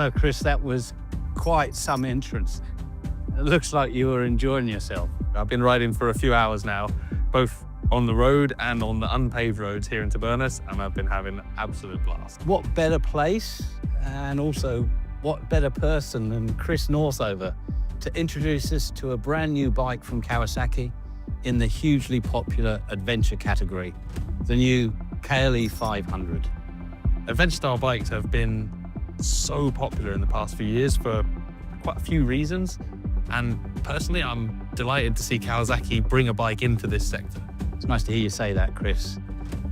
Well, Chris, that was quite some entrance. It looks like you were enjoying yourself. I've been riding for a few hours now, both on the road and on the unpaved roads here in Tabernas, and I've been having an absolute blast. What better place, and also what better person than Chris Northover to introduce us to a brand new bike from Kawasaki in the hugely popular adventure category, the new KLE500. Adventure style bikes have been so popular in the past few years for quite a few reasons, and personally I'm delighted to see Kawasaki bring a bike into this sector. It's nice to hear you say that, Chris.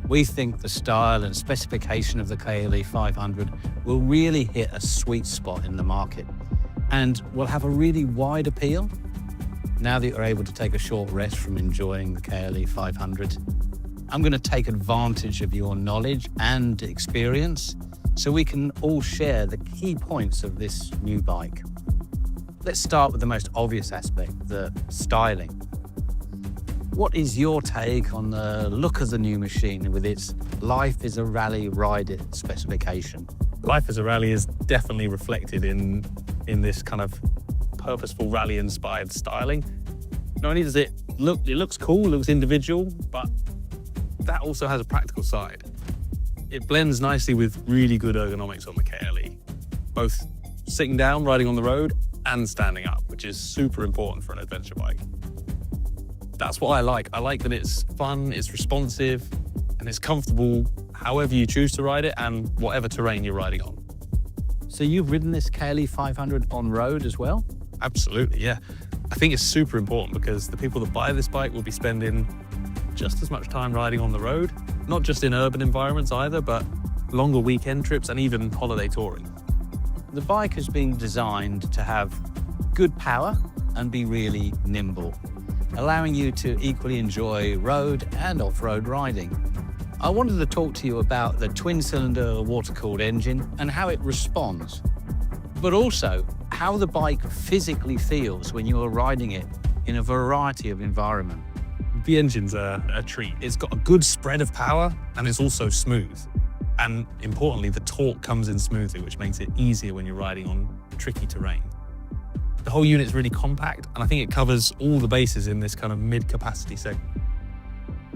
We think the style and specification of the KLE500 will really hit a sweet spot in the market and will have a really wide appeal. Now that you're able to take a short rest from enjoying the KLE500, I'm going to take advantage of your knowledge and experience so we can all share the key points of this new bike. Let's start with the most obvious aspect, the styling. What is your take on the look of the new machine with its Life is a Rally Ride It specification? Life as a Rally is definitely reflected in this kind of purposeful rally-inspired styling. Not only does it looks cool, looks individual, but that also has a practical side. It blends nicely with really good ergonomics on the KLE, both sitting down, riding on the road, and standing up, which is super important for an adventure bike. That's what I like. I like that it's fun, it's responsive, and it's comfortable however you choose to ride it and whatever terrain you're riding on. So you've ridden this KLE500 on road as well? Absolutely, yeah. I think it's super important because the people that buy this bike will be spending just as much time riding on the road, not just in urban environments either, but longer weekend trips and even holiday touring. The bike has been designed to have good power and be really nimble, allowing you to equally enjoy road and off-road riding. I wanted to talk to you about the twin-cylinder water-cooled engine and how it responds, but also how the bike physically feels when you are riding it in a variety of environments. The engine's a treat. It's got a good spread of power and it's also smooth. And importantly, the torque comes in smoothly, which makes it easier when you're riding on tricky terrain. The whole unit's really compact, and I think it covers all the bases in this kind of mid-capacity segment.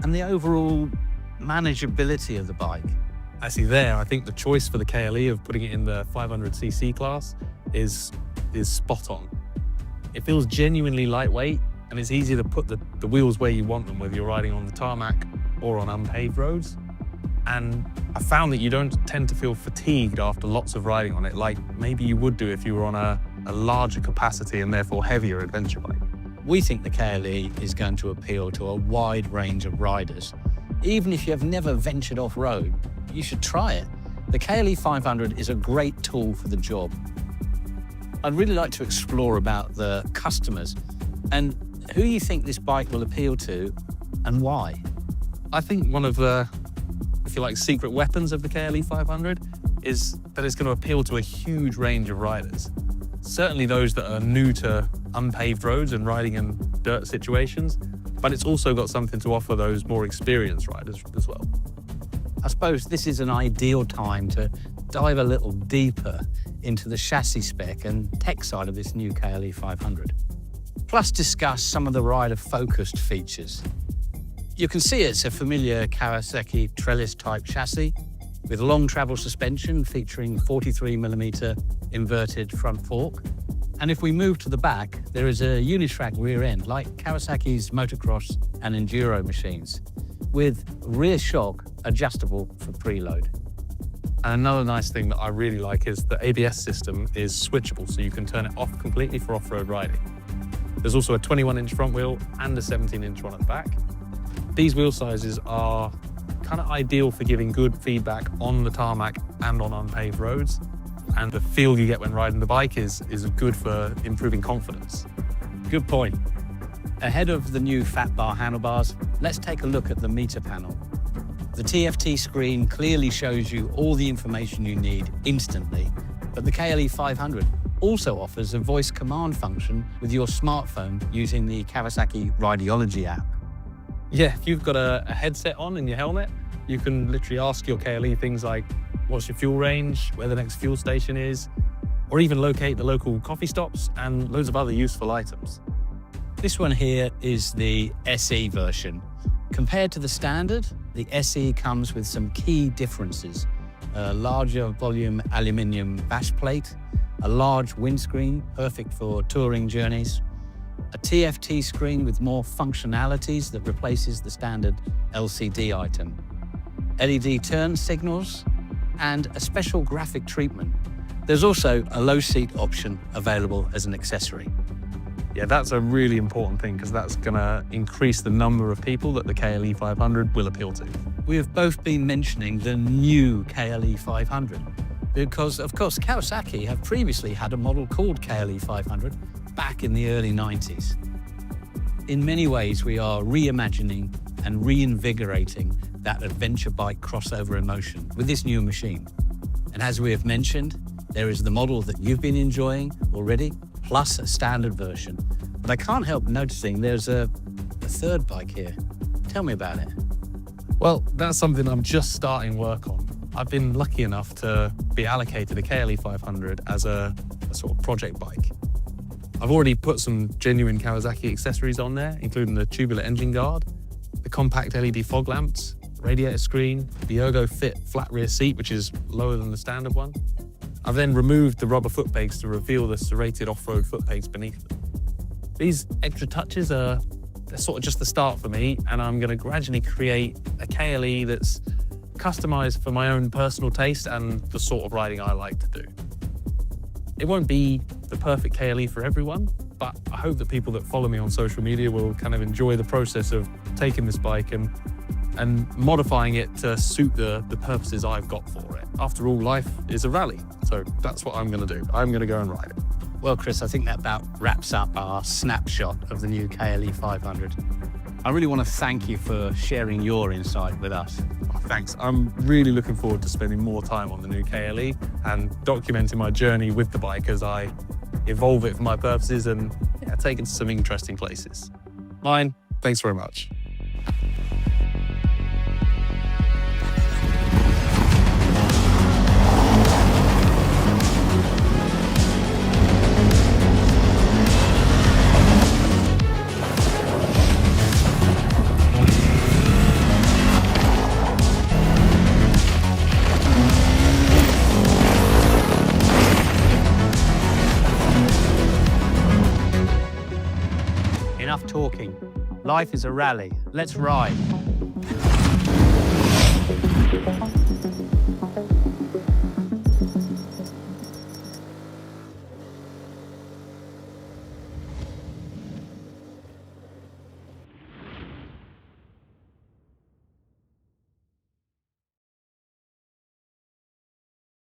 And the overall manageability of the bike. Actually there, I think the choice for the KLE of putting it in the 500cc class is spot on. It feels genuinely lightweight, and it's easier to put the wheels where you want them, whether you're riding on the tarmac or on unpaved roads. And I found that you don't tend to feel fatigued after lots of riding on it, like maybe you would do if you were on a larger capacity and therefore heavier adventure bike. We think the KLE is going to appeal to a wide range of riders. Even if you have never ventured off-road, you should try it. The KLE500 is a great tool for the job. I'd really like to explore about the customers and who you think this bike will appeal to and why. I think one of the, if you like, secret weapons of the KLE500 is that it's going to appeal to a huge range of riders. Certainly those that are new to unpaved roads and riding in dirt situations, but it's also got something to offer those more experienced riders as well. I suppose this is an ideal time to dive a little deeper into the chassis spec and tech side of this new KLE500. Plus discuss some of the rider-focused features. You can see it's a familiar Kawasaki Trellis-type chassis with long travel suspension featuring 43mm inverted front fork. And if we move to the back, there is a unitrack rear end like Kawasaki's motocross and enduro machines with rear shock adjustable for preload. And another nice thing that I really like is the ABS system is switchable, so you can turn it off completely for off-road riding. There's also a 21-inch front wheel and a 17-inch one at the back. These wheel sizes are kind of ideal for giving good feedback on the tarmac and on unpaved roads. And the feel you get when riding the bike is good for improving confidence. Good point. Ahead of the new fat bar handlebars, let's take a look at the meter panel. The TFT screen clearly shows you all the information you need instantly, but the KLE500 also offers a voice command function with your smartphone using the Kawasaki Rideology app. Yeah, if you've got a headset on in your helmet, you can literally ask your KLE things like, what's your fuel range, where the next fuel station is, or even locate the local coffee stops and loads of other useful items. This one here is the SE version. Compared to the standard, the SE comes with some key differences. A larger volume aluminium bash plate, a large windscreen, perfect for touring journeys, a TFT screen with more functionalities that replaces the standard LCD item, LED turn signals, and a special graphic treatment. There's also a low seat option available as an accessory. Yeah, that's a really important thing because that's going to increase the number of people that the KLE500 will appeal to. We have both been mentioning the new KLE500 because, of course, Kawasaki have previously had a model called KLE500 back in the early 90s. In many ways, we are reimagining and reinvigorating that adventure bike crossover emotion with this new machine. And as we have mentioned, there is the model that you've been enjoying already, plus a standard version. But I can't help noticing there's a third bike here. Tell me about it. Well, that's something I'm just starting work on. I've been lucky enough to be allocated a KLE500 as a sort of project bike. I've already put some genuine Kawasaki accessories on there, including the tubular engine guard, the compact LED fog lamps, radiator screen, the ErgoFit flat rear seat, which is lower than the standard one. I've then removed the rubber foot pegs to reveal the serrated off-road foot pegs beneath them. These extra touches they're sort of just the start for me, and I'm going to gradually create a KLE that's customized for my own personal taste and the sort of riding I like to do. It won't be the perfect KLE for everyone, but I hope that people that follow me on social media will kind of enjoy the process of taking this bike and modifying it to suit the purposes I've got for it. After all, life is a rally, so that's what I'm going to do. I'm going to go and ride it. Well, Chris, I think that about wraps up our snapshot of the new KLE500. I really want to thank you for sharing your insight with us. Oh, thanks. I'm really looking forward to spending more time on the new KLE and documenting my journey with the bike as I evolve it for my purposes and take it to some interesting places. Mine, thanks very much. Enough talking. Life is a rally. Let's ride.